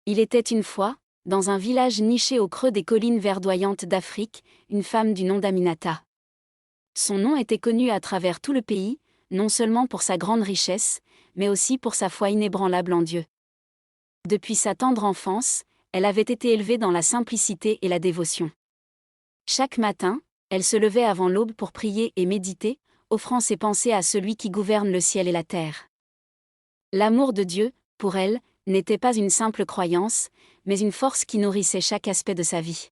Il était une fois, dans un village niché au creux des collines verdoyantes d'Afrique, une femme du nom d'Aminata. Son nom était connu à travers tout le pays, non seulement pour sa grande richesse, mais aussi pour sa foi inébranlable en Dieu. Depuis sa tendre enfance, elle avait été élevée dans la simplicité et la dévotion. Chaque matin, elle se levait avant l'aube pour prier et méditer, offrant ses pensées à celui qui gouverne le ciel et la terre. L'amour de Dieu, pour elle, n'était pas une simple croyance, mais une force qui nourrissait chaque aspect de sa vie.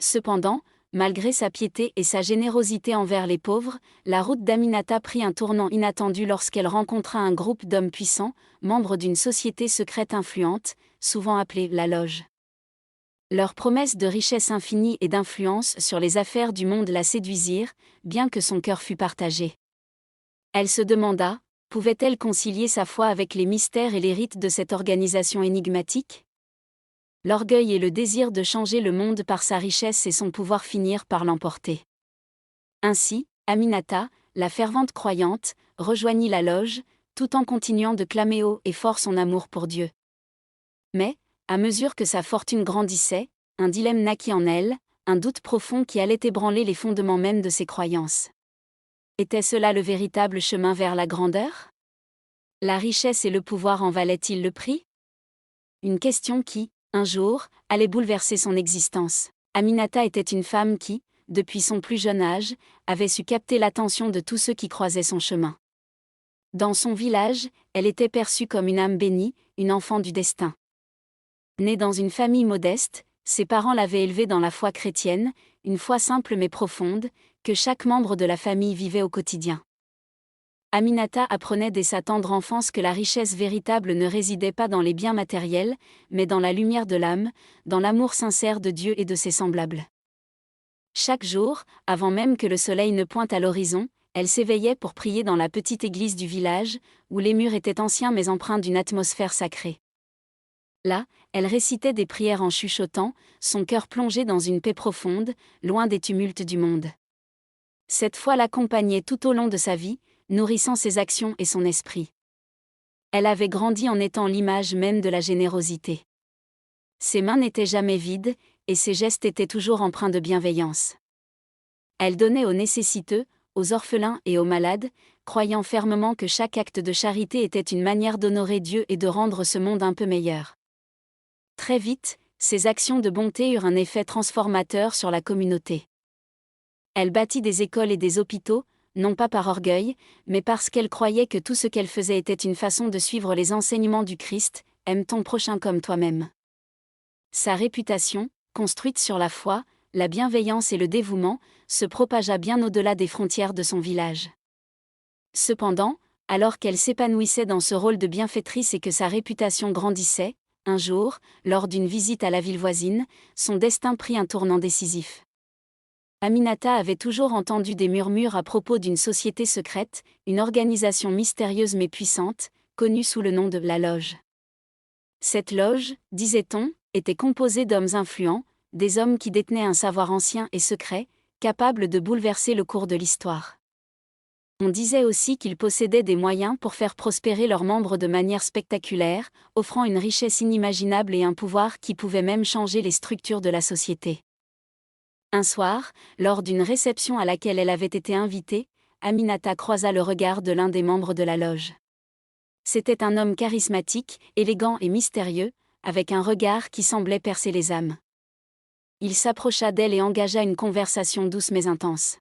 Cependant, malgré sa piété et sa générosité envers les pauvres, la route d'Aminata prit un tournant inattendu lorsqu'elle rencontra un groupe d'hommes puissants, membres d'une société secrète influente, souvent appelée la Loge. Leurs promesses de richesse infinie et d'influence sur les affaires du monde la séduisirent, bien que son cœur fût partagé. Elle se demanda, pouvait-elle concilier sa foi avec les mystères et les rites de cette organisation énigmatique ? L'orgueil et le désir de changer le monde par sa richesse et son pouvoir finirent par l'emporter. Ainsi, Aminata, la fervente croyante, rejoignit la loge, tout en continuant de clamer haut et fort son amour pour Dieu. Mais, à mesure que sa fortune grandissait, un dilemme naquit en elle, un doute profond qui allait ébranler les fondements mêmes de ses croyances. Était-ce là le véritable chemin vers la grandeur ? La richesse et le pouvoir en valaient-ils le prix ? Une question qui, un jour, allait bouleverser son existence. Aminata était une femme qui, depuis son plus jeune âge, avait su capter l'attention de tous ceux qui croisaient son chemin. Dans son village, elle était perçue comme une âme bénie, une enfant du destin. Née dans une famille modeste, ses parents l'avaient élevée dans la foi chrétienne, une foi simple mais profonde, que chaque membre de la famille vivait au quotidien. Aminata apprenait dès sa tendre enfance que la richesse véritable ne résidait pas dans les biens matériels, mais dans la lumière de l'âme, dans l'amour sincère de Dieu et de ses semblables. Chaque jour, avant même que le soleil ne pointe à l'horizon, elle s'éveillait pour prier dans la petite église du village, où les murs étaient anciens mais empreints d'une atmosphère sacrée. Là, elle récitait des prières en chuchotant, son cœur plongé dans une paix profonde, loin des tumultes du monde. Cette foi l'accompagnait tout au long de sa vie, nourrissant ses actions et son esprit. Elle avait grandi en étant l'image même de la générosité. Ses mains n'étaient jamais vides, et ses gestes étaient toujours empreints de bienveillance. Elle donnait aux nécessiteux, aux orphelins et aux malades, croyant fermement que chaque acte de charité était une manière d'honorer Dieu et de rendre ce monde un peu meilleur. Très vite, ses actions de bonté eurent un effet transformateur sur la communauté. Elle bâtit des écoles et des hôpitaux, non pas par orgueil, mais parce qu'elle croyait que tout ce qu'elle faisait était une façon de suivre les enseignements du Christ, « Aime ton prochain comme toi-même ». Sa réputation, construite sur la foi, la bienveillance et le dévouement, se propagea bien au-delà des frontières de son village. Cependant, alors qu'elle s'épanouissait dans ce rôle de bienfaitrice et que sa réputation grandissait, un jour, lors d'une visite à la ville voisine, son destin prit un tournant décisif. Aminata avait toujours entendu des murmures à propos d'une société secrète, une organisation mystérieuse mais puissante, connue sous le nom de la Loge. Cette loge, disait-on, était composée d'hommes influents, des hommes qui détenaient un savoir ancien et secret, capable de bouleverser le cours de l'histoire. On disait aussi qu'ils possédaient des moyens pour faire prospérer leurs membres de manière spectaculaire, offrant une richesse inimaginable et un pouvoir qui pouvait même changer les structures de la société. Un soir, lors d'une réception à laquelle elle avait été invitée, Aminata croisa le regard de l'un des membres de la loge. C'était un homme charismatique, élégant et mystérieux, avec un regard qui semblait percer les âmes. Il s'approcha d'elle et engagea une conversation douce mais intense.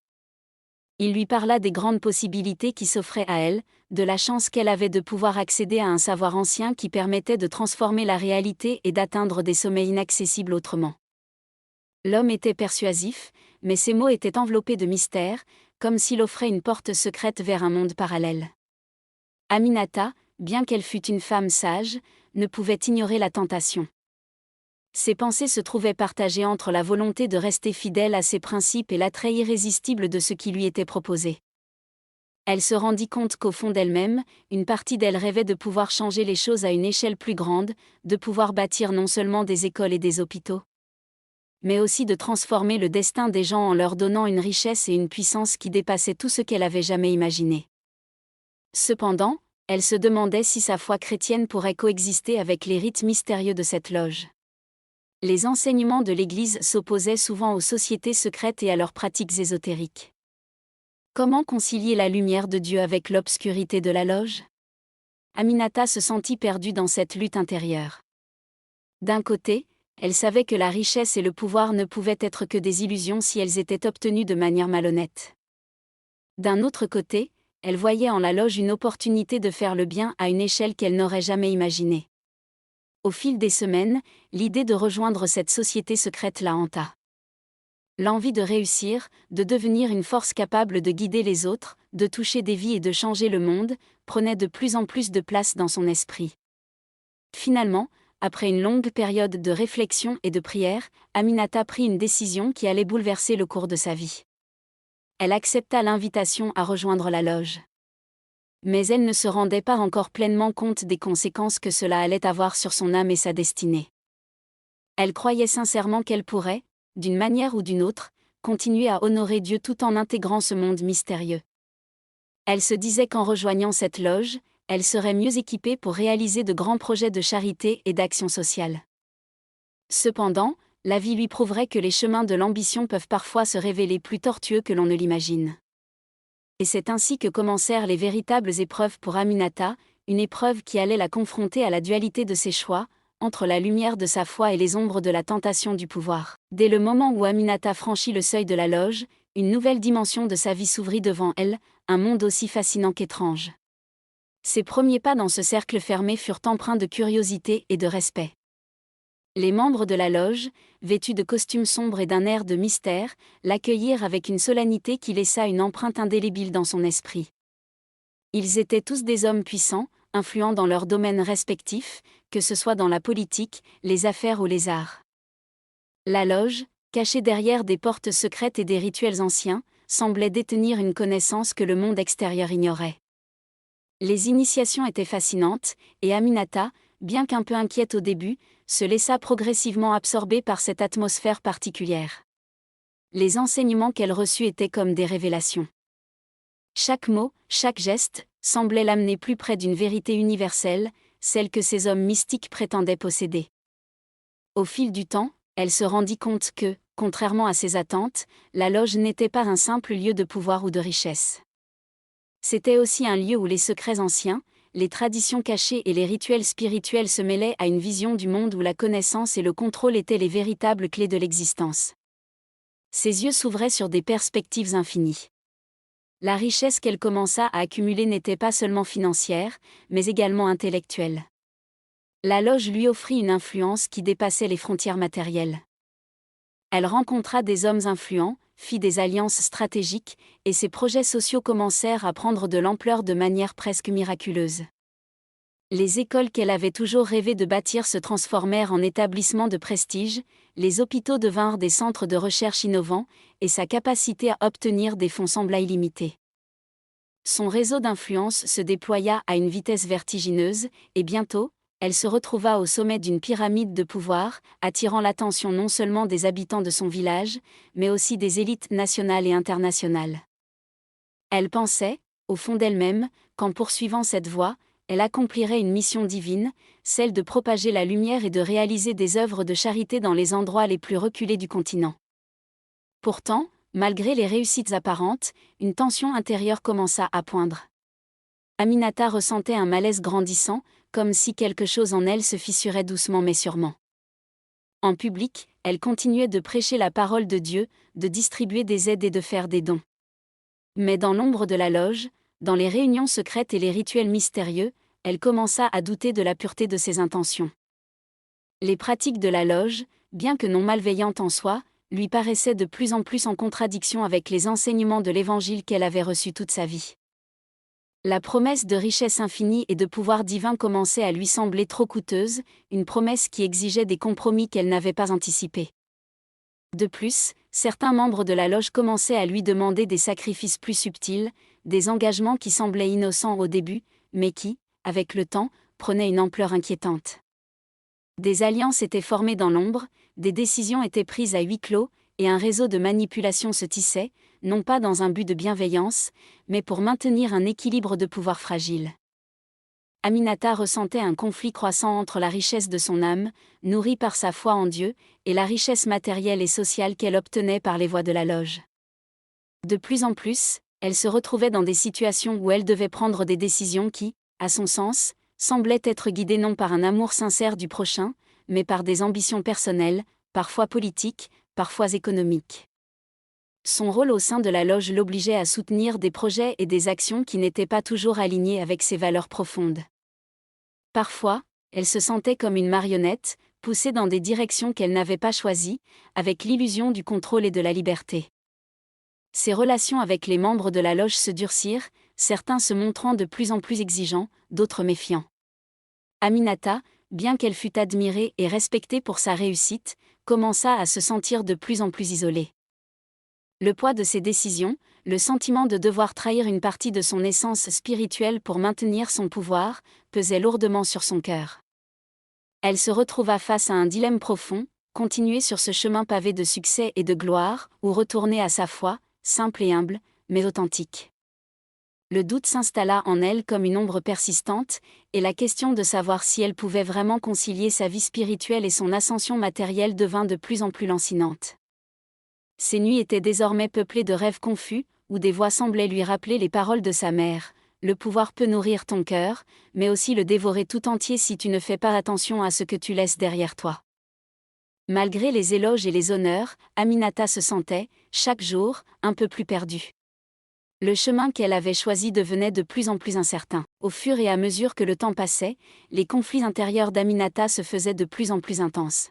Il lui parla des grandes possibilités qui s'offraient à elle, de la chance qu'elle avait de pouvoir accéder à un savoir ancien qui permettait de transformer la réalité et d'atteindre des sommets inaccessibles autrement. L'homme était persuasif, mais ses mots étaient enveloppés de mystère, comme s'il offrait une porte secrète vers un monde parallèle. Aminata, bien qu'elle fût une femme sage, ne pouvait ignorer la tentation. Ses pensées se trouvaient partagées entre la volonté de rester fidèle à ses principes et l'attrait irrésistible de ce qui lui était proposé. Elle se rendit compte qu'au fond d'elle-même, une partie d'elle rêvait de pouvoir changer les choses à une échelle plus grande, de pouvoir bâtir non seulement des écoles et des hôpitaux, mais aussi de transformer le destin des gens en leur donnant une richesse et une puissance qui dépassaient tout ce qu'elle avait jamais imaginé. Cependant, Elle se demandait si sa foi chrétienne pourrait coexister avec les rites mystérieux de cette loge. Les enseignements de l'Église s'opposaient souvent aux sociétés secrètes et à leurs pratiques ésotériques. Comment concilier la lumière de Dieu avec l'obscurité de la loge? Aminata se sentit perdue dans cette lutte intérieure. D'un côté, elle savait que la richesse et le pouvoir ne pouvaient être que des illusions si elles étaient obtenues de manière malhonnête. D'un autre côté, elle voyait en la loge une opportunité de faire le bien à une échelle qu'elle n'aurait jamais imaginée. Au fil des semaines, l'idée de rejoindre cette société secrète la hanta. L'envie de réussir, de devenir une force capable de guider les autres, de toucher des vies et de changer le monde, prenait de plus en plus de place dans son esprit. Finalement, après une longue période de réflexion et de prière, Aminata prit une décision qui allait bouleverser le cours de sa vie. Elle accepta l'invitation à rejoindre la loge. Mais elle ne se rendait pas encore pleinement compte des conséquences que cela allait avoir sur son âme et sa destinée. Elle croyait sincèrement qu'elle pourrait, d'une manière ou d'une autre, continuer à honorer Dieu tout en intégrant ce monde mystérieux. Elle se disait qu'en rejoignant cette loge, elle serait mieux équipée pour réaliser de grands projets de charité et d'action sociale. Cependant, la vie lui prouverait que les chemins de l'ambition peuvent parfois se révéler plus tortueux que l'on ne l'imagine. Et c'est ainsi que commencèrent les véritables épreuves pour Aminata, une épreuve qui allait la confronter à la dualité de ses choix, entre la lumière de sa foi et les ombres de la tentation du pouvoir. Dès le moment où Aminata franchit le seuil de la loge, une nouvelle dimension de sa vie s'ouvrit devant elle, un monde aussi fascinant qu'étrange. Ses premiers pas dans ce cercle fermé furent empreints de curiosité et de respect. Les membres de la loge, vêtus de costumes sombres et d'un air de mystère, l'accueillirent avec une solennité qui laissa une empreinte indélébile dans son esprit. Ils étaient tous des hommes puissants, influents dans leurs domaines respectifs, que ce soit dans la politique, les affaires ou les arts. La loge, cachée derrière des portes secrètes et des rituels anciens, semblait détenir une connaissance que le monde extérieur ignorait. Les initiations étaient fascinantes, et Aminata, bien qu'un peu inquiète au début, se laissa progressivement absorber par cette atmosphère particulière. Les enseignements qu'elle reçut étaient comme des révélations. Chaque mot, chaque geste, semblait l'amener plus près d'une vérité universelle, celle que ces hommes mystiques prétendaient posséder. Au fil du temps, elle se rendit compte que, contrairement à ses attentes, la loge n'était pas un simple lieu de pouvoir ou de richesse. C'était aussi un lieu où les secrets anciens, les traditions cachées et les rituels spirituels se mêlaient à une vision du monde où la connaissance et le contrôle étaient les véritables clés de l'existence. Ses yeux s'ouvraient sur des perspectives infinies. La richesse qu'elle commença à accumuler n'était pas seulement financière, mais également intellectuelle. La loge lui offrit une influence qui dépassait les frontières matérielles. Elle rencontra des hommes influents, fit des alliances stratégiques, et ses projets sociaux commencèrent à prendre de l'ampleur de manière presque miraculeuse. Les écoles qu'elle avait toujours rêvé de bâtir se transformèrent en établissements de prestige, les hôpitaux devinrent des centres de recherche innovants, et sa capacité à obtenir des fonds sembla illimitée. Son réseau d'influence se déploya à une vitesse vertigineuse, et bientôt, elle se retrouva au sommet d'une pyramide de pouvoir, attirant l'attention non seulement des habitants de son village, mais aussi des élites nationales et internationales. Elle pensait, au fond d'elle-même, qu'en poursuivant cette voie, elle accomplirait une mission divine, celle de propager la lumière et de réaliser des œuvres de charité dans les endroits les plus reculés du continent. Pourtant, malgré les réussites apparentes, une tension intérieure commença à poindre. Aminata ressentait un malaise grandissant, comme si quelque chose en elle se fissurait doucement mais sûrement. En public, elle continuait de prêcher la parole de Dieu, de distribuer des aides et de faire des dons. Mais dans l'ombre de la loge, dans les réunions secrètes et les rituels mystérieux, elle commença à douter de la pureté de ses intentions. Les pratiques de la loge, bien que non malveillantes en soi, lui paraissaient de plus en plus en contradiction avec les enseignements de l'Évangile qu'elle avait reçus toute sa vie. La promesse de richesse infinie et de pouvoir divin commençait à lui sembler trop coûteuse, une promesse qui exigeait des compromis qu'elle n'avait pas anticipés. De plus, certains membres de la loge commençaient à lui demander des sacrifices plus subtils, des engagements qui semblaient innocents au début, mais qui, avec le temps, prenaient une ampleur inquiétante. Des alliances étaient formées dans l'ombre, des décisions étaient prises à huis clos, et un réseau de manipulation se tissait, non pas dans un but de bienveillance, mais pour maintenir un équilibre de pouvoir fragile. Aminata ressentait un conflit croissant entre la richesse de son âme, nourrie par sa foi en Dieu, et la richesse matérielle et sociale qu'elle obtenait par les voies de la loge. De plus en plus, elle se retrouvait dans des situations où elle devait prendre des décisions qui, à son sens, semblaient être guidées non par un amour sincère du prochain, mais par des ambitions personnelles, parfois politiques, parfois économiques. Son rôle au sein de la loge l'obligeait à soutenir des projets et des actions qui n'étaient pas toujours alignés avec ses valeurs profondes. Parfois, elle se sentait comme une marionnette, poussée dans des directions qu'elle n'avait pas choisies, avec l'illusion du contrôle et de la liberté. Ses relations avec les membres de la loge se durcirent, certains se montrant de plus en plus exigeants, d'autres méfiants. Aminata, bien qu'elle fût admirée et respectée pour sa réussite, commença à se sentir de plus en plus isolée. Le poids de ses décisions, le sentiment de devoir trahir une partie de son essence spirituelle pour maintenir son pouvoir, pesait lourdement sur son cœur. Elle se retrouva face à un dilemme profond: continuer sur ce chemin pavé de succès et de gloire, ou retourner à sa foi, simple et humble, mais authentique. Le doute s'installa en elle comme une ombre persistante, et la question de savoir si elle pouvait vraiment concilier sa vie spirituelle et son ascension matérielle devint de plus en plus lancinante. Ses nuits étaient désormais peuplées de rêves confus, où des voix semblaient lui rappeler les paroles de sa mère: le pouvoir peut nourrir ton cœur, mais aussi le dévorer tout entier si tu ne fais pas attention à ce que tu laisses derrière toi. Malgré les éloges et les honneurs, Aminata se sentait, chaque jour, un peu plus perdue. Le chemin qu'elle avait choisi devenait de plus en plus incertain. Au fur et à mesure que le temps passait, les conflits intérieurs d'Aminata se faisaient de plus en plus intenses.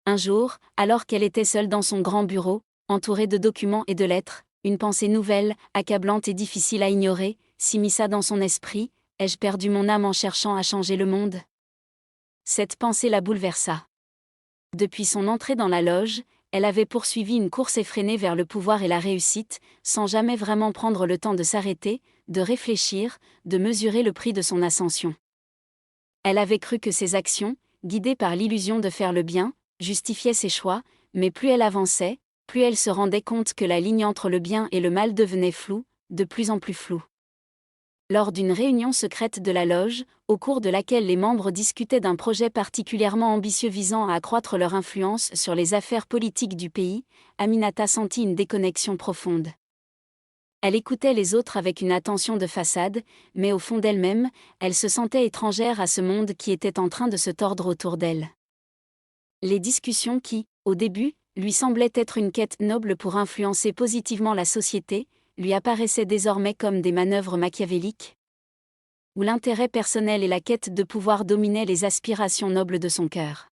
Un jour, alors qu'elle était seule dans son grand bureau, entourée de documents et de lettres, une pensée nouvelle, accablante et difficile à ignorer, s'immisça dans son esprit: ai-je perdu mon âme en cherchant à changer le monde ? Cette pensée la bouleversa. Depuis son entrée dans la loge, elle avait poursuivi une course effrénée vers le pouvoir et la réussite, sans jamais vraiment prendre le temps de s'arrêter, de réfléchir, de mesurer le prix de son ascension. Elle avait cru que ses actions, guidées par l'illusion de faire le bien, justifiaient ses choix, mais plus elle avançait, plus elle se rendait compte que la ligne entre le bien et le mal devenait floue, de plus en plus floue. Lors d'une réunion secrète de la loge, au cours de laquelle les membres discutaient d'un projet particulièrement ambitieux visant à accroître leur influence sur les affaires politiques du pays, Aminata sentit une déconnexion profonde. Elle écoutait les autres avec une attention de façade, mais au fond d'elle-même, elle se sentait étrangère à ce monde qui était en train de se tordre autour d'elle. Les discussions qui, au début, lui semblaient être une quête noble pour influencer positivement la société, lui apparaissaient désormais comme des manœuvres machiavéliques, où l'intérêt personnel et la quête de pouvoir dominaient les aspirations nobles de son cœur.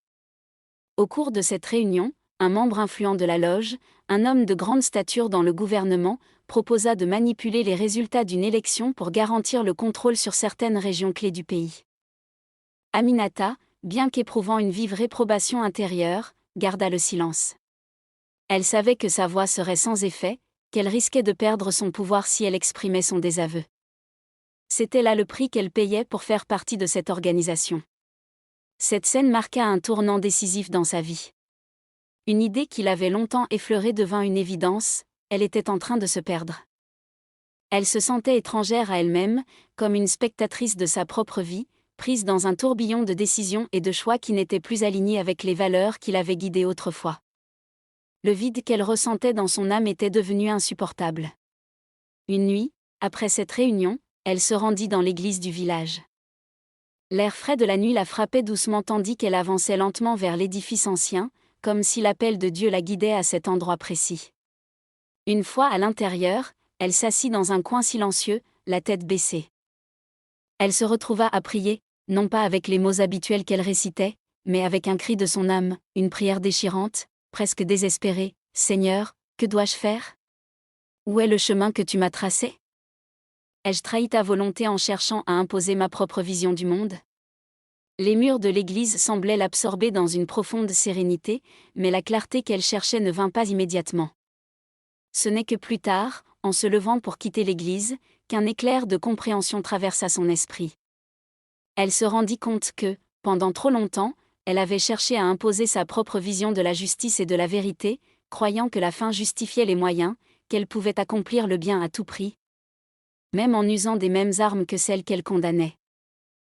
Au cours de cette réunion, un membre influent de la loge, un homme de grande stature dans le gouvernement, proposa de manipuler les résultats d'une élection pour garantir le contrôle sur certaines régions clés du pays. Aminata, bien qu'éprouvant une vive réprobation intérieure, garda le silence. Elle savait que sa voix serait sans effet, qu'elle risquait de perdre son pouvoir si elle exprimait son désaveu. C'était là le prix qu'elle payait pour faire partie de cette organisation. Cette scène marqua un tournant décisif dans sa vie. Une idée qui l'avait longtemps effleurée devint une évidence: elle était en train de se perdre. Elle se sentait étrangère à elle-même, comme une spectatrice de sa propre vie, prise dans un tourbillon de décisions et de choix qui n'étaient plus alignés avec les valeurs qui l'avaient guidée autrefois. Le vide qu'elle ressentait dans son âme était devenu insupportable. Une nuit, après cette réunion, elle se rendit dans l'église du village. L'air frais de la nuit la frappait doucement tandis qu'elle avançait lentement vers l'édifice ancien, comme si l'appel de Dieu la guidait à cet endroit précis. Une fois à l'intérieur, elle s'assit dans un coin silencieux, la tête baissée. Elle se retrouva à prier, non pas avec les mots habituels qu'elle récitait, mais avec un cri de son âme, une prière déchirante, presque désespérée: Seigneur, que dois-je faire ? Où est le chemin que tu m'as tracé ? Ai-je trahi ta volonté en cherchant à imposer ma propre vision du monde ? Les murs de l'église semblaient l'absorber dans une profonde sérénité, mais la clarté qu'elle cherchait ne vint pas immédiatement. Ce n'est que plus tard, en se levant pour quitter l'église, qu'un éclair de compréhension traversa son esprit. Elle se rendit compte que, pendant trop longtemps, elle avait cherché à imposer sa propre vision de la justice et de la vérité, croyant que la fin justifiait les moyens, qu'elle pouvait accomplir le bien à tout prix, même en usant des mêmes armes que celles qu'elle condamnait.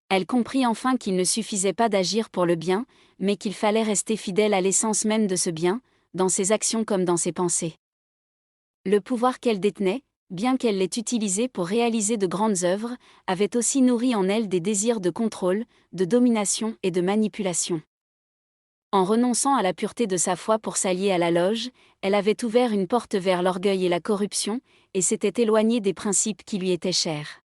Elle comprit enfin qu'il ne suffisait pas d'agir pour le bien, mais qu'il fallait rester fidèle à l'essence même de ce bien, dans ses actions comme dans ses pensées. Le pouvoir qu'elle détenait, bien qu'elle l'ait utilisé pour réaliser de grandes œuvres, avait aussi nourri en elle des désirs de contrôle, de domination et de manipulation. En renonçant à la pureté de sa foi pour s'allier à la loge, elle avait ouvert une porte vers l'orgueil et la corruption, et s'était éloignée des principes qui lui étaient chers.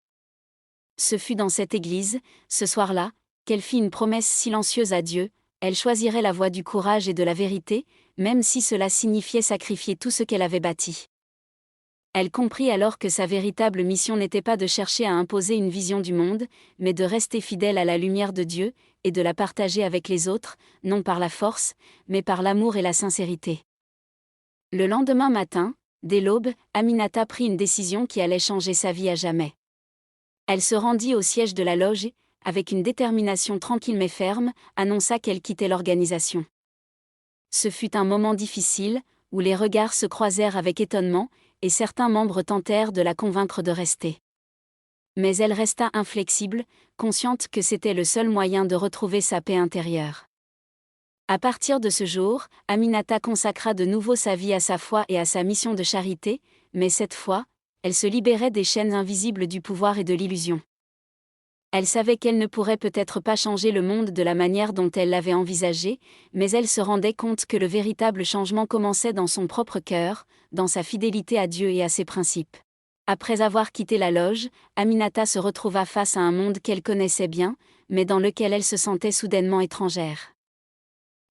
Ce fut dans cette église, ce soir-là, qu'elle fit une promesse silencieuse à Dieu: elle choisirait la voie du courage et de la vérité, même si cela signifiait sacrifier tout ce qu'elle avait bâti. Elle comprit alors que sa véritable mission n'était pas de chercher à imposer une vision du monde, mais de rester fidèle à la lumière de Dieu, et de la partager avec les autres, non par la force, mais par l'amour et la sincérité. Le lendemain matin, dès l'aube, Aminata prit une décision qui allait changer sa vie à jamais. Elle se rendit au siège de la loge et, avec une détermination tranquille mais ferme, annonça qu'elle quittait l'organisation. Ce fut un moment difficile, où les regards se croisèrent avec étonnement, et certains membres tentèrent de la convaincre de rester. Mais elle resta inflexible, consciente que c'était le seul moyen de retrouver sa paix intérieure. À partir de ce jour, Aminata consacra de nouveau sa vie à sa foi et à sa mission de charité, mais cette fois, elle se libérait des chaînes invisibles du pouvoir et de l'illusion. Elle savait qu'elle ne pourrait peut-être pas changer le monde de la manière dont elle l'avait envisagé, mais elle se rendait compte que le véritable changement commençait dans son propre cœur, dans sa fidélité à Dieu et à ses principes. Après avoir quitté la loge, Aminata se retrouva face à un monde qu'elle connaissait bien, mais dans lequel elle se sentait soudainement étrangère.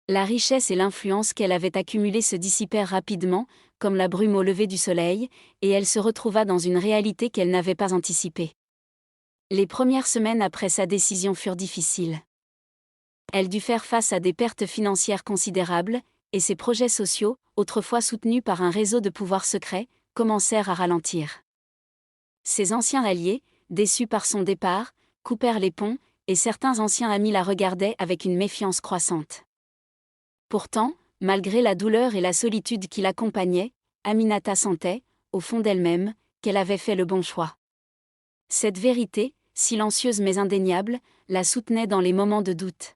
La richesse et l'influence qu'elle avait accumulées se dissipèrent rapidement, comme la brume au lever du soleil, et elle se retrouva dans une réalité qu'elle n'avait pas anticipée. Les premières semaines après sa décision furent difficiles. Elle dut faire face à des pertes financières considérables, et ses projets sociaux, autrefois soutenus par un réseau de pouvoirs secrets, commencèrent à ralentir. Ses anciens alliés, déçus par son départ, coupèrent les ponts, et certains anciens amis la regardaient avec une méfiance croissante. Pourtant, malgré la douleur et la solitude qui l'accompagnaient, Aminata sentait, au fond d'elle-même, qu'elle avait fait le bon choix. Cette vérité, silencieuse mais indéniable, la soutenait dans les moments de doute.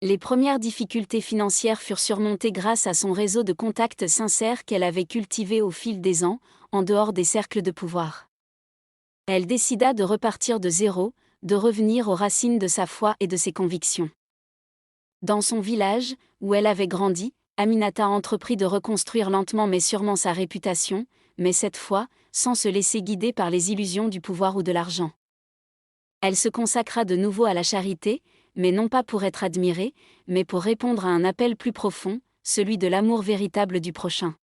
Les premières difficultés financières furent surmontées grâce à son réseau de contacts sincères qu'elle avait cultivé au fil des ans, en dehors des cercles de pouvoir. Elle décida de repartir de zéro, de revenir aux racines de sa foi et de ses convictions. Dans son village, où elle avait grandi, Aminata entreprit de reconstruire lentement mais sûrement sa réputation, mais cette fois, sans se laisser guider par les illusions du pouvoir ou de l'argent. Elle se consacra de nouveau à la charité, mais non pas pour être admirée, mais pour répondre à un appel plus profond, celui de l'amour véritable du prochain.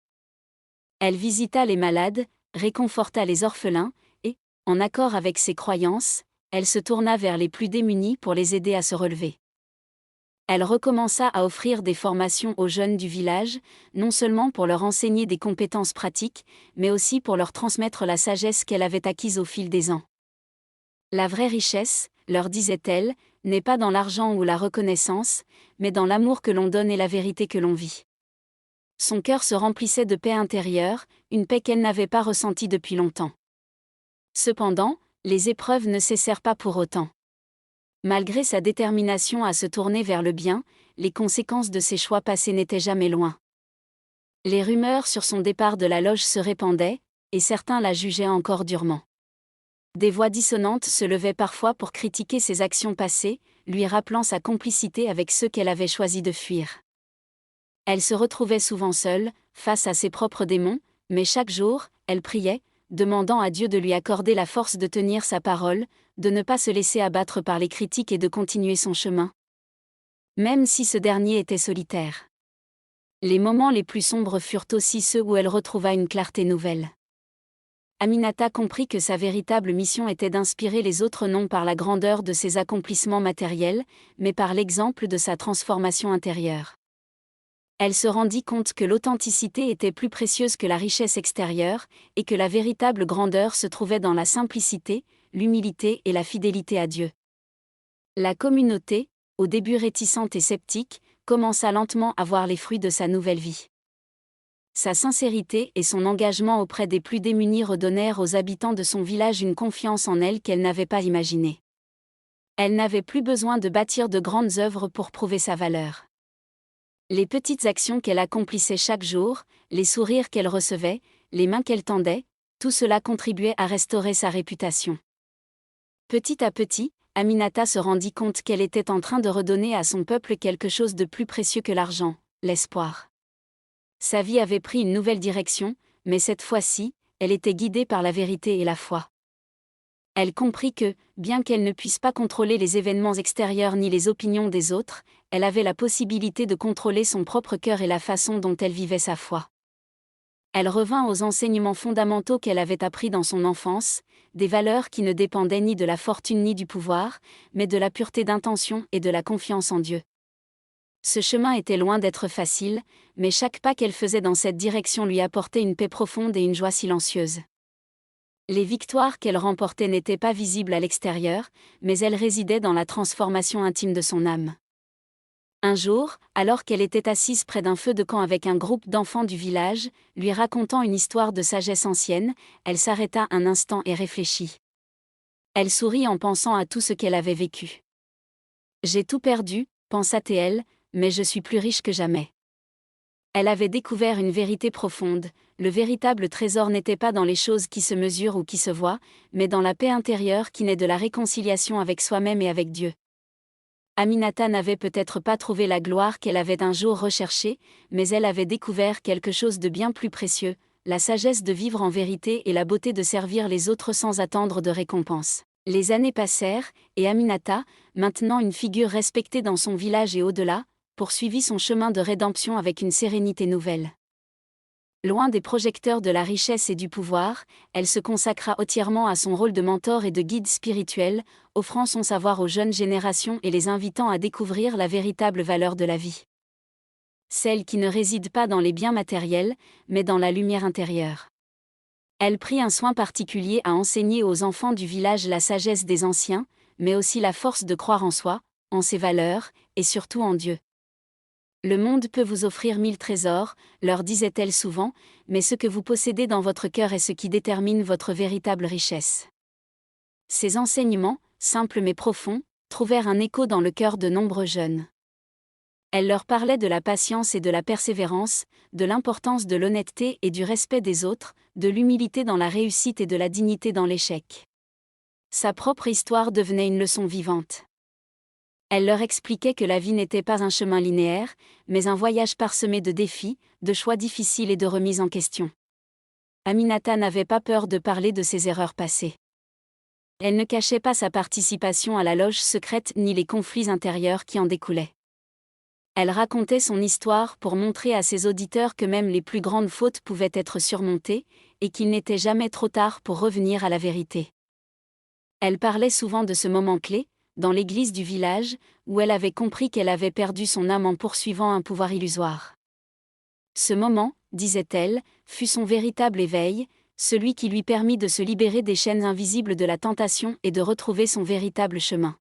Elle visita les malades, réconforta les orphelins, et, en accord avec ses croyances, elle se tourna vers les plus démunis pour les aider à se relever. Elle recommença à offrir des formations aux jeunes du village, non seulement pour leur enseigner des compétences pratiques, mais aussi pour leur transmettre la sagesse qu'elle avait acquise au fil des ans. La vraie richesse, leur disait-elle, n'est pas dans l'argent ou la reconnaissance, mais dans l'amour que l'on donne et la vérité que l'on vit. Son cœur se remplissait de paix intérieure, une paix qu'elle n'avait pas ressentie depuis longtemps. Cependant, les épreuves ne cessèrent pas pour autant. Malgré sa détermination à se tourner vers le bien, les conséquences de ses choix passés n'étaient jamais loin. Les rumeurs sur son départ de la loge se répandaient, et certains la jugeaient encore durement. Des voix dissonantes se levaient parfois pour critiquer ses actions passées, lui rappelant sa complicité avec ceux qu'elle avait choisi de fuir. Elle se retrouvait souvent seule, face à ses propres démons, mais chaque jour, elle priait, demandant à Dieu de lui accorder la force de tenir sa parole, de ne pas se laisser abattre par les critiques et de continuer son chemin. Même si ce dernier était solitaire. Les moments les plus sombres furent aussi ceux où elle retrouva une clarté nouvelle. Aminata comprit que sa véritable mission était d'inspirer les autres non par la grandeur de ses accomplissements matériels, mais par l'exemple de sa transformation intérieure. Elle se rendit compte que l'authenticité était plus précieuse que la richesse extérieure, et que la véritable grandeur se trouvait dans la simplicité, l'humilité et la fidélité à Dieu. La communauté, au début réticente et sceptique, commença lentement à voir les fruits de sa nouvelle vie. Sa sincérité et son engagement auprès des plus démunis redonnèrent aux habitants de son village une confiance en elle qu'elle n'avait pas imaginée. Elle n'avait plus besoin de bâtir de grandes œuvres pour prouver sa valeur. Les petites actions qu'elle accomplissait chaque jour, les sourires qu'elle recevait, les mains qu'elle tendait, tout cela contribuait à restaurer sa réputation. Petit à petit, Aminata se rendit compte qu'elle était en train de redonner à son peuple quelque chose de plus précieux que l'argent, l'espoir. Sa vie avait pris une nouvelle direction, mais cette fois-ci, elle était guidée par la vérité et la foi. Elle comprit que, bien qu'elle ne puisse pas contrôler les événements extérieurs ni les opinions des autres, elle avait la possibilité de contrôler son propre cœur et la façon dont elle vivait sa foi. Elle revint aux enseignements fondamentaux qu'elle avait appris dans son enfance, des valeurs qui ne dépendaient ni de la fortune ni du pouvoir, mais de la pureté d'intention et de la confiance en Dieu. Ce chemin était loin d'être facile, mais chaque pas qu'elle faisait dans cette direction lui apportait une paix profonde et une joie silencieuse. Les victoires qu'elle remportait n'étaient pas visibles à l'extérieur, mais elles résidaient dans la transformation intime de son âme. Un jour, alors qu'elle était assise près d'un feu de camp avec un groupe d'enfants du village, lui racontant une histoire de sagesse ancienne, elle s'arrêta un instant et réfléchit. Elle sourit en pensant à tout ce qu'elle avait vécu. « J'ai tout perdu, pensa-t-elle, mais je suis plus riche que jamais. » Elle avait découvert une vérité profonde, le véritable trésor n'était pas dans les choses qui se mesurent ou qui se voient, mais dans la paix intérieure qui naît de la réconciliation avec soi-même et avec Dieu. Aminata n'avait peut-être pas trouvé la gloire qu'elle avait un jour recherchée, mais elle avait découvert quelque chose de bien plus précieux, la sagesse de vivre en vérité et la beauté de servir les autres sans attendre de récompense. Les années passèrent, et Aminata, maintenant une figure respectée dans son village et au-delà, poursuivit son chemin de rédemption avec une sérénité nouvelle. Loin des projecteurs de la richesse et du pouvoir, elle se consacra entièrement à son rôle de mentor et de guide spirituel, offrant son savoir aux jeunes générations et les invitant à découvrir la véritable valeur de la vie. Celle qui ne réside pas dans les biens matériels, mais dans la lumière intérieure. Elle prit un soin particulier à enseigner aux enfants du village la sagesse des anciens, mais aussi la force de croire en soi, en ses valeurs, et surtout en Dieu. Le monde peut vous offrir 1000 trésors, leur disait-elle souvent, mais ce que vous possédez dans votre cœur est ce qui détermine votre véritable richesse. Ces enseignements, simples mais profonds, trouvèrent un écho dans le cœur de nombreux jeunes. Elle leur parlait de la patience et de la persévérance, de l'importance de l'honnêteté et du respect des autres, de l'humilité dans la réussite et de la dignité dans l'échec. Sa propre histoire devenait une leçon vivante. Elle leur expliquait que la vie n'était pas un chemin linéaire, mais un voyage parsemé de défis, de choix difficiles et de remises en question. Aminata n'avait pas peur de parler de ses erreurs passées. Elle ne cachait pas sa participation à la loge secrète ni les conflits intérieurs qui en découlaient. Elle racontait son histoire pour montrer à ses auditeurs que même les plus grandes fautes pouvaient être surmontées, et qu'il n'était jamais trop tard pour revenir à la vérité. Elle parlait souvent de ce moment clé, dans l'église du village, où elle avait compris qu'elle avait perdu son âme en poursuivant un pouvoir illusoire. Ce moment, disait-elle, fut son véritable éveil, celui qui lui permit de se libérer des chaînes invisibles de la tentation et de retrouver son véritable chemin.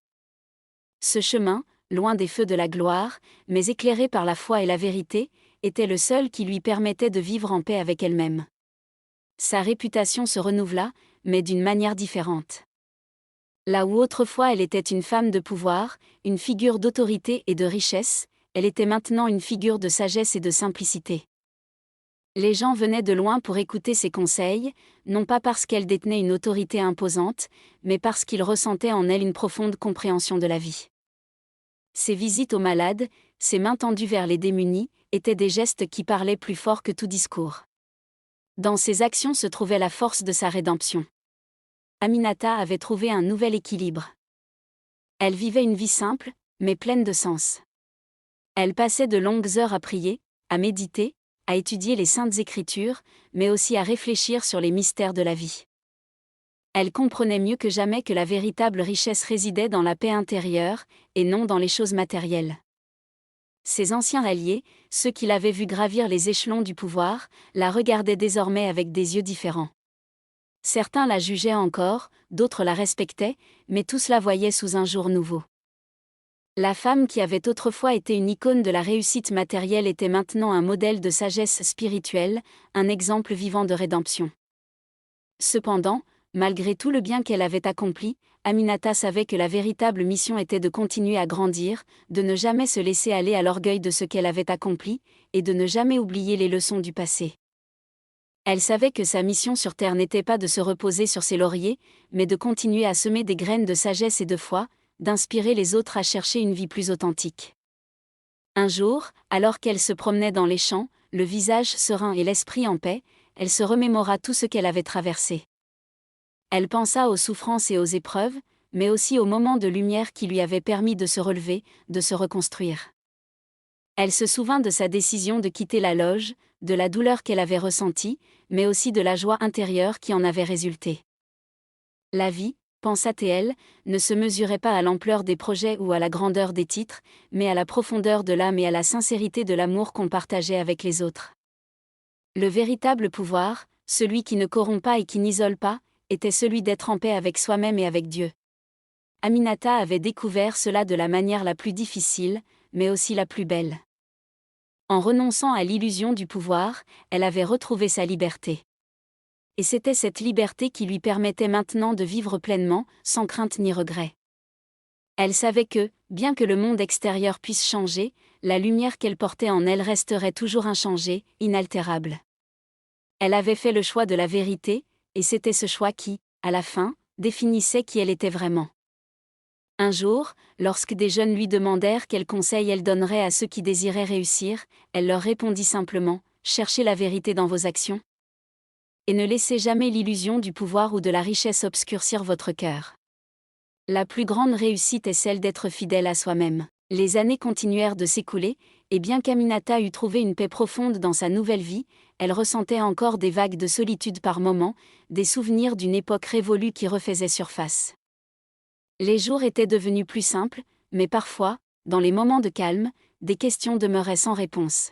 Ce chemin, loin des feux de la gloire, mais éclairé par la foi et la vérité, était le seul qui lui permettait de vivre en paix avec elle-même. Sa réputation se renouvela, mais d'une manière différente. Là où autrefois elle était une femme de pouvoir, une figure d'autorité et de richesse, elle était maintenant une figure de sagesse et de simplicité. Les gens venaient de loin pour écouter ses conseils, non pas parce qu'elle détenait une autorité imposante, mais parce qu'ils ressentaient en elle une profonde compréhension de la vie. Ses visites aux malades, ses mains tendues vers les démunis, étaient des gestes qui parlaient plus fort que tout discours. Dans ses actions se trouvait la force de sa rédemption. Aminata avait trouvé un nouvel équilibre. Elle vivait une vie simple, mais pleine de sens. Elle passait de longues heures à prier, à méditer, à étudier les saintes écritures, mais aussi à réfléchir sur les mystères de la vie. Elle comprenait mieux que jamais que la véritable richesse résidait dans la paix intérieure, et non dans les choses matérielles. Ses anciens alliés, ceux qui l'avaient vue gravir les échelons du pouvoir, la regardaient désormais avec des yeux différents. Certains la jugeaient encore, d'autres la respectaient, mais tous la voyaient sous un jour nouveau. La femme qui avait autrefois été une icône de la réussite matérielle était maintenant un modèle de sagesse spirituelle, un exemple vivant de rédemption. Cependant, malgré tout le bien qu'elle avait accompli, Aminata savait que la véritable mission était de continuer à grandir, de ne jamais se laisser aller à l'orgueil de ce qu'elle avait accompli, et de ne jamais oublier les leçons du passé. Elle savait que sa mission sur Terre n'était pas de se reposer sur ses lauriers, mais de continuer à semer des graines de sagesse et de foi, d'inspirer les autres à chercher une vie plus authentique. Un jour, alors qu'elle se promenait dans les champs, le visage serein et l'esprit en paix, elle se remémora tout ce qu'elle avait traversé. Elle pensa aux souffrances et aux épreuves, mais aussi aux moments de lumière qui lui avaient permis de se relever, de se reconstruire. Elle se souvint de sa décision de quitter la loge, de la douleur qu'elle avait ressentie, mais aussi de la joie intérieure qui en avait résulté. La vie, pensa-t-elle, ne se mesurait pas à l'ampleur des projets ou à la grandeur des titres, mais à la profondeur de l'âme et à la sincérité de l'amour qu'on partageait avec les autres. Le véritable pouvoir, celui qui ne corrompt pas et qui n'isole pas, était celui d'être en paix avec soi-même et avec Dieu. Aminata avait découvert cela de la manière la plus difficile, mais aussi la plus belle. En renonçant à l'illusion du pouvoir, elle avait retrouvé sa liberté. Et c'était cette liberté qui lui permettait maintenant de vivre pleinement, sans crainte ni regret. Elle savait que, bien que le monde extérieur puisse changer, la lumière qu'elle portait en elle resterait toujours inchangée, inaltérable. Elle avait fait le choix de la vérité, et c'était ce choix qui, à la fin, définissait qui elle était vraiment. Un jour, lorsque des jeunes lui demandèrent quels conseils elle donnerait à ceux qui désiraient réussir, elle leur répondit simplement « Cherchez la vérité dans vos actions. Et ne laissez jamais l'illusion du pouvoir ou de la richesse obscurcir votre cœur. » La plus grande réussite est celle d'être fidèle à soi-même. Les années continuèrent de s'écouler, et bien qu'Aminata eût trouvé une paix profonde dans sa nouvelle vie, elle ressentait encore des vagues de solitude par moments, des souvenirs d'une époque révolue qui refaisaient surface. Les jours étaient devenus plus simples, mais parfois, dans les moments de calme, des questions demeuraient sans réponse.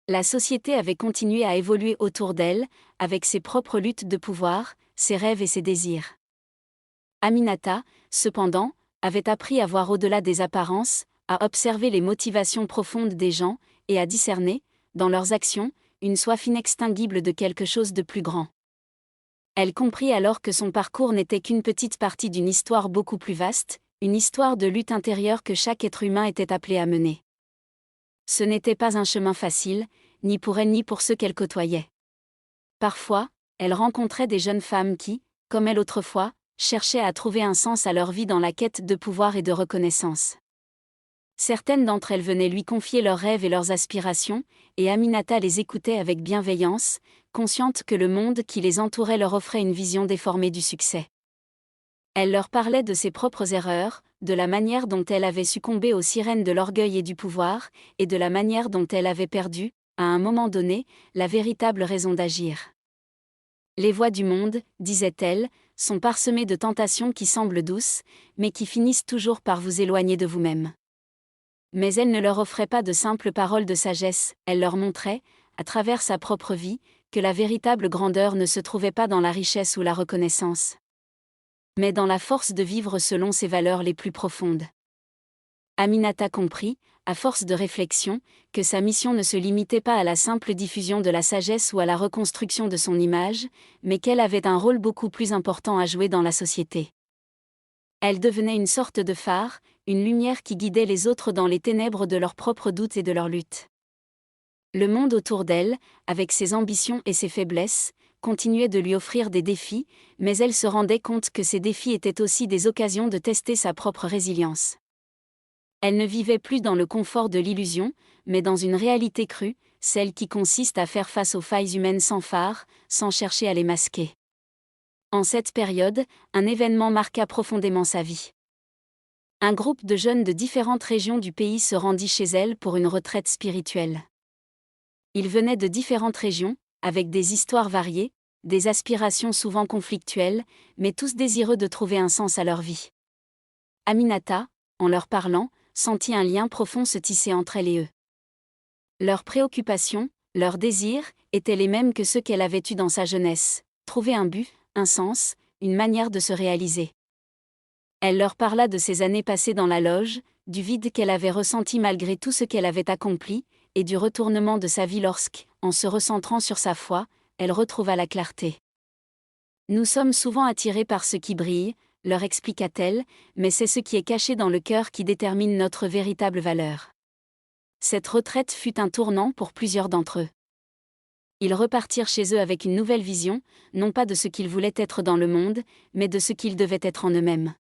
La société avait continué à évoluer autour d'elle, avec ses propres luttes de pouvoir, ses rêves et ses désirs. Aminata, cependant, avait appris à voir au-delà des apparences, à observer les motivations profondes des gens, et à discerner, dans leurs actions, une soif inextinguible de quelque chose de plus grand. Elle comprit alors que son parcours n'était qu'une petite partie d'une histoire beaucoup plus vaste, une histoire de lutte intérieure que chaque être humain était appelé à mener. Ce n'était pas un chemin facile, ni pour elle ni pour ceux qu'elle côtoyait. Parfois, elle rencontrait des jeunes femmes qui, comme elle autrefois, cherchaient à trouver un sens à leur vie dans la quête de pouvoir et de reconnaissance. Certaines d'entre elles venaient lui confier leurs rêves et leurs aspirations, et Aminata les écoutait avec bienveillance, consciente que le monde qui les entourait leur offrait une vision déformée du succès. Elle leur parlait de ses propres erreurs, de la manière dont elle avait succombé aux sirènes de l'orgueil et du pouvoir, et de la manière dont elle avait perdu, à un moment donné, la véritable raison d'agir. Les voies du monde, disait-elle, sont parsemées de tentations qui semblent douces, mais qui finissent toujours par vous éloigner de vous-même. Mais elle ne leur offrait pas de simples paroles de sagesse, elle leur montrait, à travers sa propre vie, que la véritable grandeur ne se trouvait pas dans la richesse ou la reconnaissance, mais dans la force de vivre selon ses valeurs les plus profondes. Aminata comprit, à force de réflexion, que sa mission ne se limitait pas à la simple diffusion de la sagesse ou à la reconstruction de son image, mais qu'elle avait un rôle beaucoup plus important à jouer dans la société. Elle devenait une sorte de phare, une lumière qui guidait les autres dans les ténèbres de leurs propres doutes et de leurs luttes. Le monde autour d'elle, avec ses ambitions et ses faiblesses, continuait de lui offrir des défis, mais elle se rendait compte que ces défis étaient aussi des occasions de tester sa propre résilience. Elle ne vivait plus dans le confort de l'illusion, mais dans une réalité crue, celle qui consiste à faire face aux failles humaines sans phare, sans chercher à les masquer. En cette période, un événement marqua profondément sa vie. Un groupe de jeunes de différentes régions du pays se rendit chez elle pour une retraite spirituelle. Ils venaient de différentes régions, avec des histoires variées, des aspirations souvent conflictuelles, mais tous désireux de trouver un sens à leur vie. Aminata, en leur parlant, sentit un lien profond se tisser entre elle et eux. Leurs préoccupations, leurs désirs, étaient les mêmes que ceux qu'elle avait eus dans sa jeunesse, trouver un but, un sens, une manière de se réaliser. Elle leur parla de ses années passées dans la loge, du vide qu'elle avait ressenti malgré tout ce qu'elle avait accompli, et du retournement de sa vie lorsque, en se recentrant sur sa foi, elle retrouva la clarté. Nous sommes souvent attirés par ce qui brille, leur expliqua-t-elle, mais c'est ce qui est caché dans le cœur qui détermine notre véritable valeur. Cette retraite fut un tournant pour plusieurs d'entre eux. Ils repartirent chez eux avec une nouvelle vision, non pas de ce qu'ils voulaient être dans le monde, mais de ce qu'ils devaient être en eux-mêmes.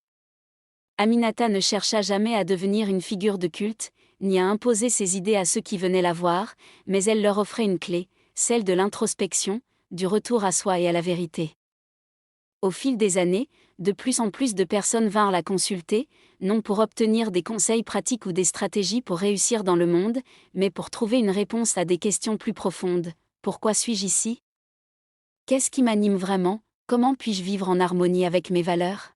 Aminata ne chercha jamais à devenir une figure de culte, ni à imposer ses idées à ceux qui venaient la voir, mais elle leur offrait une clé, celle de l'introspection, du retour à soi et à la vérité. Au fil des années, de plus en plus de personnes vinrent la consulter, non pour obtenir des conseils pratiques ou des stratégies pour réussir dans le monde, mais pour trouver une réponse à des questions plus profondes. Pourquoi suis-je ici? Qu'est-ce qui m'anime vraiment? Comment puis-je vivre en harmonie avec mes valeurs?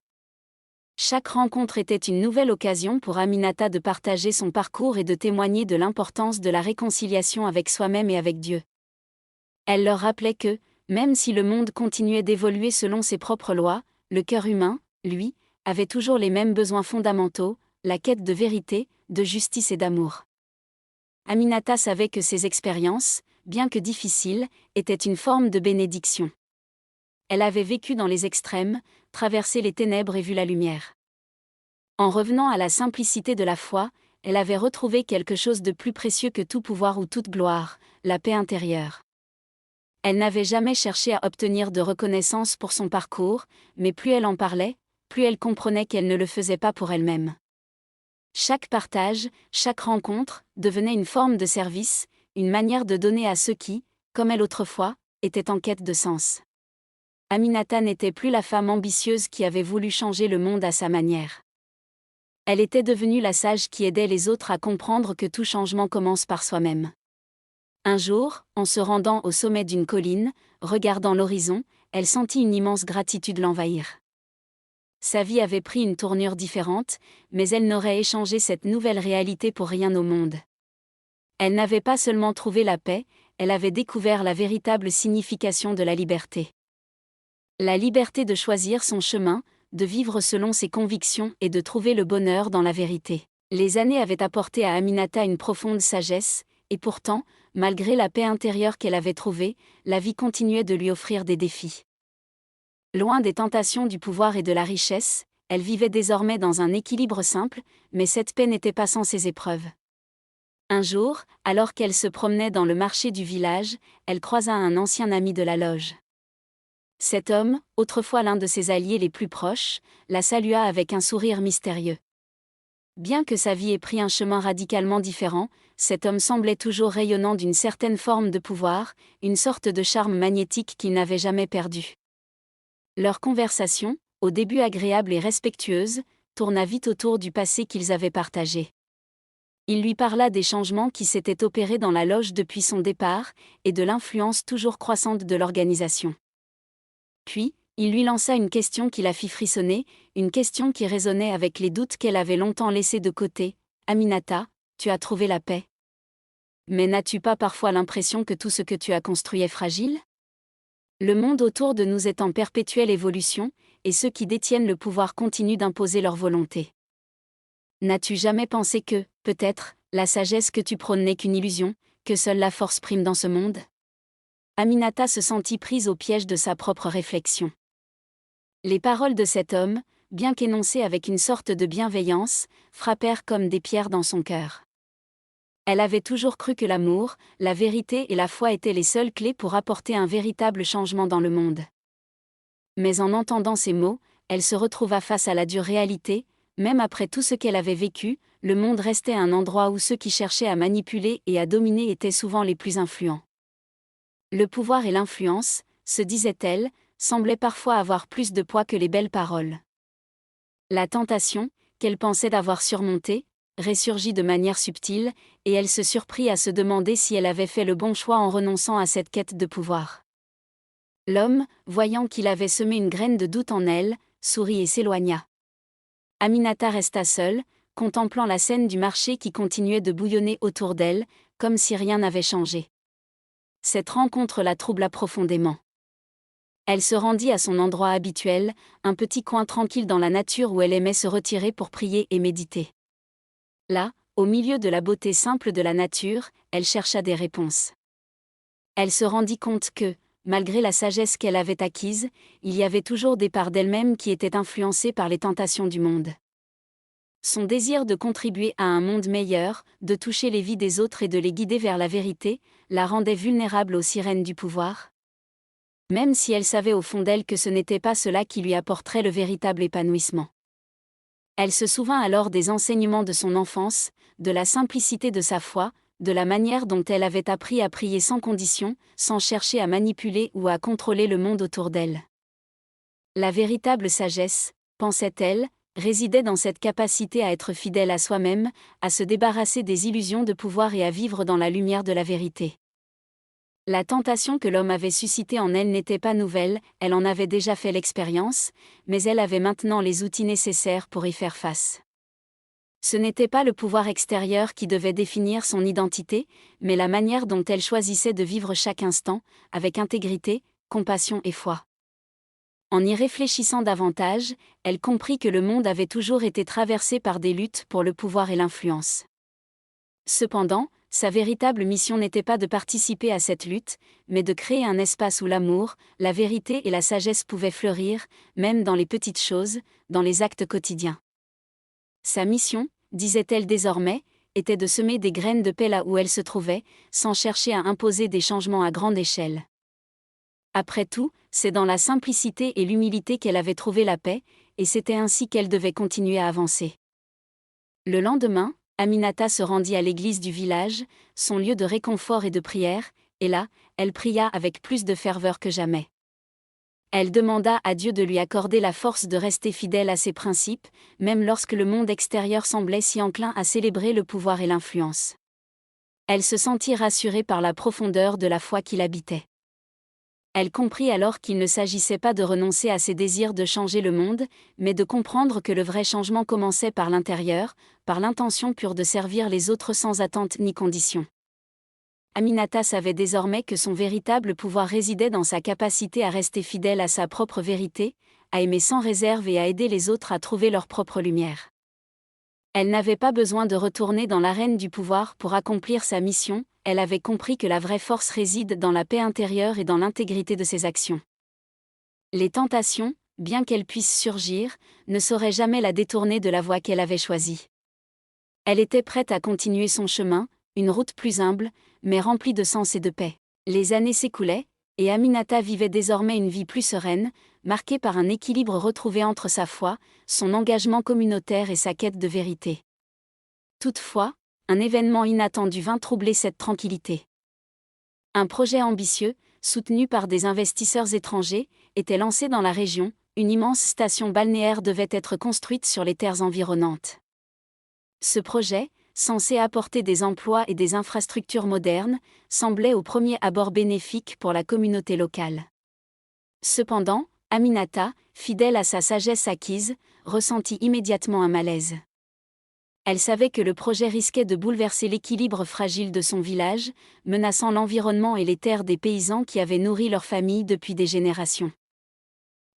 Chaque rencontre était une nouvelle occasion pour Aminata de partager son parcours et de témoigner de l'importance de la réconciliation avec soi-même et avec Dieu. Elle leur rappelait que, même si le monde continuait d'évoluer selon ses propres lois, le cœur humain, lui, avait toujours les mêmes besoins fondamentaux, la quête de vérité, de justice et d'amour. Aminata savait que ces expériences, bien que difficiles, étaient une forme de bénédiction. Elle avait vécu dans les extrêmes, traversé les ténèbres et vu la lumière. En revenant à la simplicité de la foi, elle avait retrouvé quelque chose de plus précieux que tout pouvoir ou toute gloire, la paix intérieure. Elle n'avait jamais cherché à obtenir de reconnaissance pour son parcours, mais plus elle en parlait, plus elle comprenait qu'elle ne le faisait pas pour elle-même. Chaque partage, chaque rencontre, devenait une forme de service, une manière de donner à ceux qui, comme elle autrefois, étaient en quête de sens. Aminata n'était plus la femme ambitieuse qui avait voulu changer le monde à sa manière. Elle était devenue la sage qui aidait les autres à comprendre que tout changement commence par soi-même. Un jour, en se rendant au sommet d'une colline, regardant l'horizon, elle sentit une immense gratitude l'envahir. Sa vie avait pris une tournure différente, mais elle n'aurait échangé cette nouvelle réalité pour rien au monde. Elle n'avait pas seulement trouvé la paix, elle avait découvert la véritable signification de la liberté. La liberté de choisir son chemin, de vivre selon ses convictions et de trouver le bonheur dans la vérité. Les années avaient apporté à Aminata une profonde sagesse, et pourtant, malgré la paix intérieure qu'elle avait trouvée, la vie continuait de lui offrir des défis. Loin des tentations du pouvoir et de la richesse, elle vivait désormais dans un équilibre simple, mais cette paix n'était pas sans ses épreuves. Un jour, alors qu'elle se promenait dans le marché du village, elle croisa un ancien ami de la loge. Cet homme, autrefois l'un de ses alliés les plus proches, la salua avec un sourire mystérieux. Bien que sa vie ait pris un chemin radicalement différent, cet homme semblait toujours rayonnant d'une certaine forme de pouvoir, une sorte de charme magnétique qu'il n'avait jamais perdu. Leur conversation, au début agréable et respectueuse, tourna vite autour du passé qu'ils avaient partagé. Il lui parla des changements qui s'étaient opérés dans la loge depuis son départ, et de l'influence toujours croissante de l'organisation. Puis, il lui lança une question qui la fit frissonner, une question qui résonnait avec les doutes qu'elle avait longtemps laissés de côté. « Aminata, tu as trouvé la paix. Mais n'as-tu pas parfois l'impression que tout ce que tu as construit est fragile? Le monde autour de nous est en perpétuelle évolution, et ceux qui détiennent le pouvoir continuent d'imposer leur volonté. N'as-tu jamais pensé que, peut-être, la sagesse que tu prônes n'est qu'une illusion, que seule la force prime dans ce monde ?» Aminata se sentit prise au piège de sa propre réflexion. Les paroles de cet homme, bien qu'énoncées avec une sorte de bienveillance, frappèrent comme des pierres dans son cœur. Elle avait toujours cru que l'amour, la vérité et la foi étaient les seules clés pour apporter un véritable changement dans le monde. Mais en entendant ces mots, elle se retrouva face à la dure réalité. Même après tout ce qu'elle avait vécu, le monde restait un endroit où ceux qui cherchaient à manipuler et à dominer étaient souvent les plus influents. Le pouvoir et l'influence, se disait-elle, semblaient parfois avoir plus de poids que les belles paroles. La tentation, qu'elle pensait d'avoir surmontée, ressurgit de manière subtile, et elle se surprit à se demander si elle avait fait le bon choix en renonçant à cette quête de pouvoir. L'homme, voyant qu'il avait semé une graine de doute en elle, sourit et s'éloigna. Aminata resta seule, contemplant la scène du marché qui continuait de bouillonner autour d'elle, comme si rien n'avait changé. Cette rencontre la troubla profondément. Elle se rendit à son endroit habituel, un petit coin tranquille dans la nature où elle aimait se retirer pour prier et méditer. Là, au milieu de la beauté simple de la nature, elle chercha des réponses. Elle se rendit compte que, malgré la sagesse qu'elle avait acquise, il y avait toujours des parts d'elle-même qui étaient influencées par les tentations du monde. Son désir de contribuer à un monde meilleur, de toucher les vies des autres et de les guider vers la vérité, la rendait vulnérable aux sirènes du pouvoir. Même si elle savait au fond d'elle que ce n'était pas cela qui lui apporterait le véritable épanouissement. Elle se souvint alors des enseignements de son enfance, de la simplicité de sa foi, de la manière dont elle avait appris à prier sans condition, sans chercher à manipuler ou à contrôler le monde autour d'elle. La véritable sagesse, pensait-elle, résidait dans cette capacité à être fidèle à soi-même, à se débarrasser des illusions de pouvoir et à vivre dans la lumière de la vérité. La tentation que l'homme avait suscitée en elle n'était pas nouvelle, elle en avait déjà fait l'expérience, mais elle avait maintenant les outils nécessaires pour y faire face. Ce n'était pas le pouvoir extérieur qui devait définir son identité, mais la manière dont elle choisissait de vivre chaque instant, avec intégrité, compassion et foi. En y réfléchissant davantage, elle comprit que le monde avait toujours été traversé par des luttes pour le pouvoir et l'influence. Cependant, sa véritable mission n'était pas de participer à cette lutte, mais de créer un espace où l'amour, la vérité et la sagesse pouvaient fleurir, même dans les petites choses, dans les actes quotidiens. Sa mission, disait-elle désormais, était de semer des graines de paix là où elle se trouvait, sans chercher à imposer des changements à grande échelle. Après tout, c'est dans la simplicité et l'humilité qu'elle avait trouvé la paix, et c'était ainsi qu'elle devait continuer à avancer. Le lendemain, Aminata se rendit à l'église du village, son lieu de réconfort et de prière, et là, elle pria avec plus de ferveur que jamais. Elle demanda à Dieu de lui accorder la force de rester fidèle à ses principes, même lorsque le monde extérieur semblait si enclin à célébrer le pouvoir et l'influence. Elle se sentit rassurée par la profondeur de la foi qui l'habitait. Elle comprit alors qu'il ne s'agissait pas de renoncer à ses désirs de changer le monde, mais de comprendre que le vrai changement commençait par l'intérieur, par l'intention pure de servir les autres sans attente ni condition. Aminata savait désormais que son véritable pouvoir résidait dans sa capacité à rester fidèle à sa propre vérité, à aimer sans réserve et à aider les autres à trouver leur propre lumière. Elle n'avait pas besoin de retourner dans l'arène du pouvoir pour accomplir sa mission, elle avait compris que la vraie force réside dans la paix intérieure et dans l'intégrité de ses actions. Les tentations, bien qu'elles puissent surgir, ne sauraient jamais la détourner de la voie qu'elle avait choisie. Elle était prête à continuer son chemin, une route plus humble, mais remplie de sens et de paix. Les années s'écoulaient, et Aminata vivait désormais une vie plus sereine, marquée par un équilibre retrouvé entre sa foi, son engagement communautaire et sa quête de vérité. Toutefois, un événement inattendu vint troubler cette tranquillité. Un projet ambitieux, soutenu par des investisseurs étrangers, était lancé dans la région, une immense station balnéaire devait être construite sur les terres environnantes. Ce projet, censé apporter des emplois et des infrastructures modernes, semblait au premier abord bénéfique pour la communauté locale. Cependant, Aminata, fidèle à sa sagesse acquise, ressentit immédiatement un malaise. Elle savait que le projet risquait de bouleverser l'équilibre fragile de son village, menaçant l'environnement et les terres des paysans qui avaient nourri leur famille depuis des générations.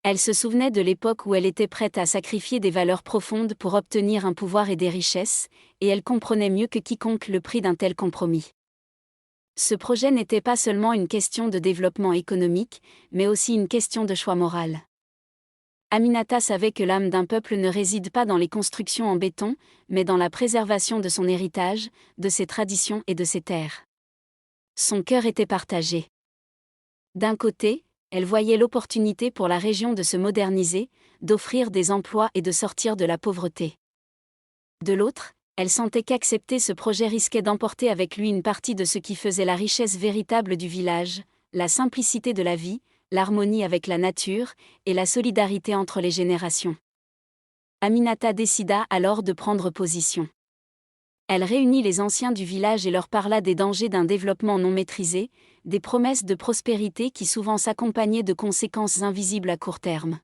Elle se souvenait de l'époque où elle était prête à sacrifier des valeurs profondes pour obtenir un pouvoir et des richesses, et elle comprenait mieux que quiconque le prix d'un tel compromis. Ce projet n'était pas seulement une question de développement économique, mais aussi une question de choix moral. Aminata savait que l'âme d'un peuple ne réside pas dans les constructions en béton, mais dans la préservation de son héritage, de ses traditions et de ses terres. Son cœur était partagé. D'un côté, elle voyait l'opportunité pour la région de se moderniser, d'offrir des emplois et de sortir de la pauvreté. De l'autre, elle sentait qu'accepter ce projet risquait d'emporter avec lui une partie de ce qui faisait la richesse véritable du village, la simplicité de la vie, l'harmonie avec la nature, et la solidarité entre les générations. Aminata décida alors de prendre position. Elle réunit les anciens du village et leur parla des dangers d'un développement non maîtrisé, des promesses de prospérité qui souvent s'accompagnaient de conséquences invisibles à court terme.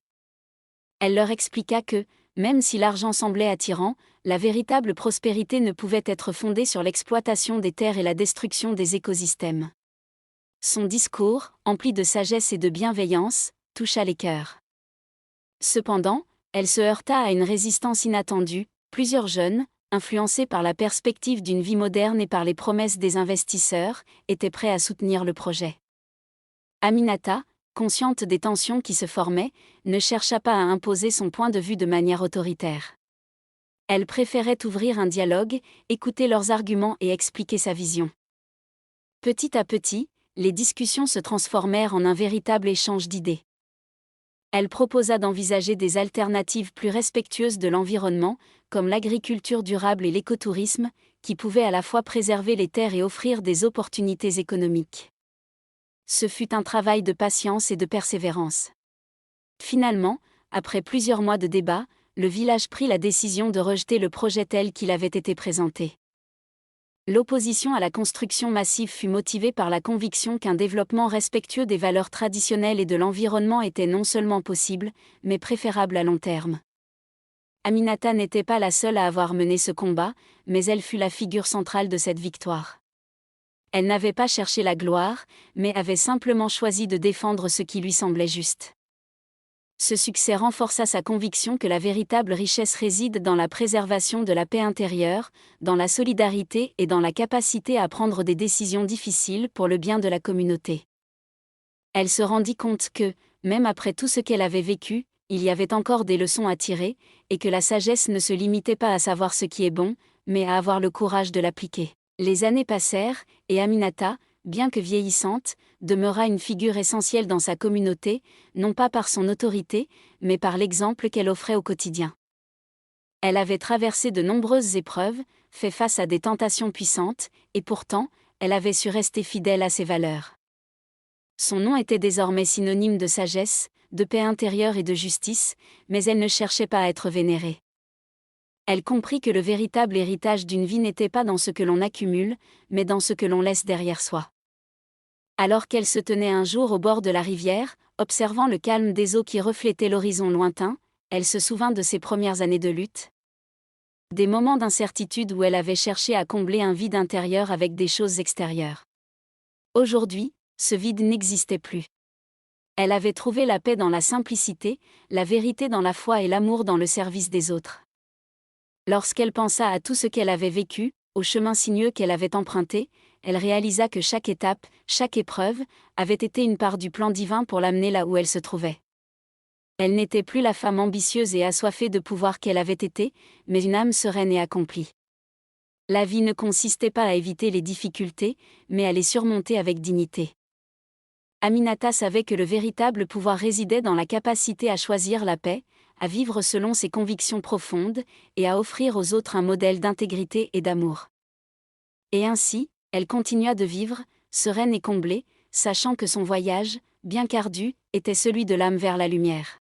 Elle leur expliqua que, même si l'argent semblait attirant, la véritable prospérité ne pouvait être fondée sur l'exploitation des terres et la destruction des écosystèmes. Son discours, empli de sagesse et de bienveillance, toucha les cœurs. Cependant, elle se heurta à une résistance inattendue, plusieurs jeunes, influencés par la perspective d'une vie moderne et par les promesses des investisseurs, étaient prêts à soutenir le projet. Aminata, consciente des tensions qui se formaient, ne chercha pas à imposer son point de vue de manière autoritaire. Elle préférait ouvrir un dialogue, écouter leurs arguments et expliquer sa vision. Petit à petit, les discussions se transformèrent en un véritable échange d'idées. Elle proposa d'envisager des alternatives plus respectueuses de l'environnement, comme l'agriculture durable et l'écotourisme, qui pouvaient à la fois préserver les terres et offrir des opportunités économiques. Ce fut un travail de patience et de persévérance. Finalement, après plusieurs mois de débats, le village prit la décision de rejeter le projet tel qu'il avait été présenté. L'opposition à la construction massive fut motivée par la conviction qu'un développement respectueux des valeurs traditionnelles et de l'environnement était non seulement possible, mais préférable à long terme. Aminata n'était pas la seule à avoir mené ce combat, mais elle fut la figure centrale de cette victoire. Elle n'avait pas cherché la gloire, mais avait simplement choisi de défendre ce qui lui semblait juste. Ce succès renforça sa conviction que la véritable richesse réside dans la préservation de la paix intérieure, dans la solidarité et dans la capacité à prendre des décisions difficiles pour le bien de la communauté. Elle se rendit compte que, même après tout ce qu'elle avait vécu, il y avait encore des leçons à tirer, et que la sagesse ne se limitait pas à savoir ce qui est bon, mais à avoir le courage de l'appliquer. Les années passèrent, et Aminata, bien que vieillissante, demeura une figure essentielle dans sa communauté, non pas par son autorité, mais par l'exemple qu'elle offrait au quotidien. Elle avait traversé de nombreuses épreuves, fait face à des tentations puissantes, et pourtant, elle avait su rester fidèle à ses valeurs. Son nom était désormais synonyme de sagesse, de paix intérieure et de justice, mais elle ne cherchait pas à être vénérée. Elle comprit que le véritable héritage d'une vie n'était pas dans ce que l'on accumule, mais dans ce que l'on laisse derrière soi. Alors qu'elle se tenait un jour au bord de la rivière, observant le calme des eaux qui reflétaient l'horizon lointain, elle se souvint de ses premières années de lutte. Des moments d'incertitude où elle avait cherché à combler un vide intérieur avec des choses extérieures. Aujourd'hui, ce vide n'existait plus. Elle avait trouvé la paix dans la simplicité, la vérité dans la foi et l'amour dans le service des autres. Lorsqu'elle pensa à tout ce qu'elle avait vécu, au chemin sinueux qu'elle avait emprunté, elle réalisa que chaque étape, chaque épreuve, avait été une part du plan divin pour l'amener là où elle se trouvait. Elle n'était plus la femme ambitieuse et assoiffée de pouvoir qu'elle avait été, mais une âme sereine et accomplie. La vie ne consistait pas à éviter les difficultés, mais à les surmonter avec dignité. Aminata savait que le véritable pouvoir résidait dans la capacité à choisir la paix, à vivre selon ses convictions profondes, et à offrir aux autres un modèle d'intégrité et d'amour. Et ainsi, elle continua de vivre, sereine et comblée, sachant que son voyage, bien qu'ardu, était celui de l'âme vers la lumière.